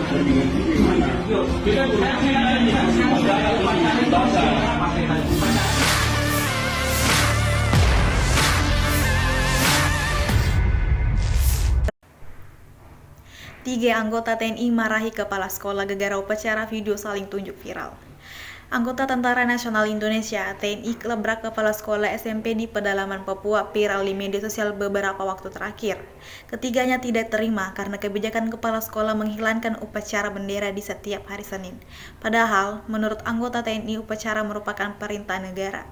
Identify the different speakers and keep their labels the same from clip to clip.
Speaker 1: Tiga anggota TNI marahi kepala sekolah gara-gara upacara video saling tunjuk viral. Anggota Tentara Nasional Indonesia (TNI) kelabrak kepala sekolah SMP di pedalaman Papua viral di media sosial beberapa waktu terakhir. Ketiganya tidak terima karena kebijakan kepala sekolah menghilangkan upacara bendera di setiap hari Senin. Padahal, menurut anggota TNI, upacara merupakan perintah negara.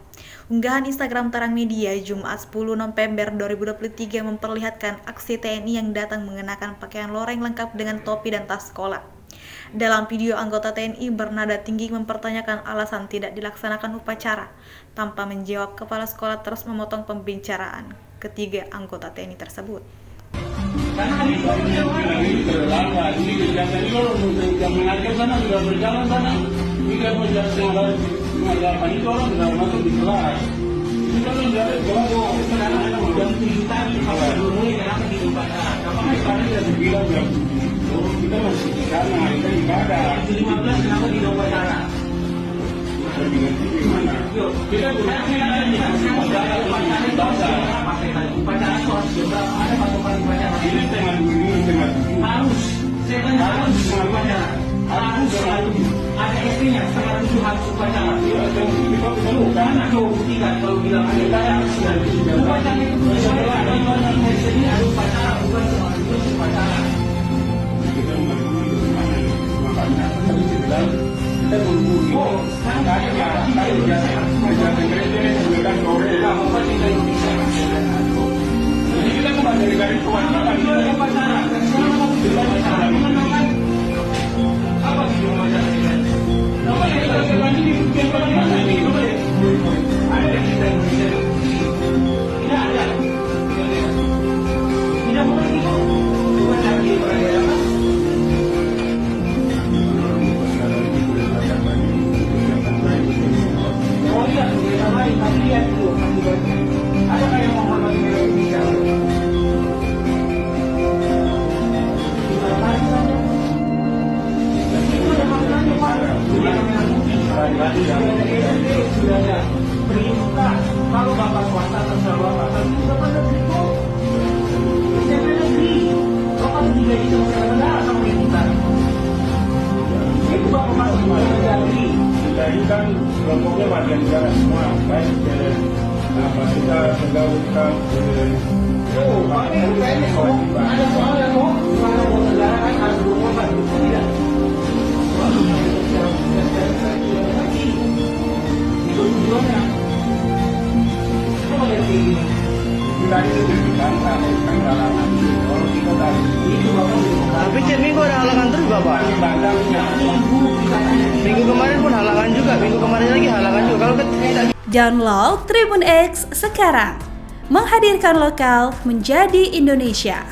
Speaker 1: Unggahan Instagram Terang Media Jumat 10 November 2023 memperlihatkan aksi TNI yang datang mengenakan pakaian loreng lengkap dengan topi dan tas sekolah. Dalam video, anggota TNI bernada tinggi mempertanyakan alasan tidak dilaksanakan upacara. Tanpa menjawab, kepala sekolah terus memotong pembicaraan ketiga anggota TNI tersebut.
Speaker 2: Karena ini terlambat, ini kegiatan ini kalau yang mengajar sana sudah berjalan sana, jika mengajar itu orang sudah masuk di kelas. Ini kan sudah sekarang ada jam 7 tadi, kalau dulu kenapa di upacara? Kenapa tadi jam 9 jam 7? Kita masih di sana, kita ibadah. 15 kenapa di upacara? Gimana? Kita upacara soal juga ada patokan upacara. Ini tengah harus upacara. Harus ada SP-nya setengah 7 harus upacara. Mana jauh buktikan kalau bilang ada upacara itu ada upacara bukan soal upacara. Kita kembali dari kewajiban upacara. Apa itu upacara? Apa yang kita lagi dibuktikan pada masa ini? Ada yang kita bisa tidak ada. Tidak boleh itu upacara di perayaan. Oh iya, kita lain tapi lihat dulu akibatnya. Adakah yang menghormati Indonesia? Sudah ada perintah kalau bapak swasta terserah bapak tapi bapak negeri kok siapa negeri bapak tidak bisa benar sama kita itu bapak masuk ke negeri kita ini kan kelompoknya warga negara semua baik kita menggabungkan tapi kayaknya ada soal yang mau negara kan harus berkorban itu tidak
Speaker 3: Tapi tiap minggu ada halangan terus Bapak. Minggu kemarin pun halangan juga, minggu kemarin lagi halangan juga. Kalau kita
Speaker 4: Download Tribun X sekarang, menghadirkan lokal menjadi Indonesia.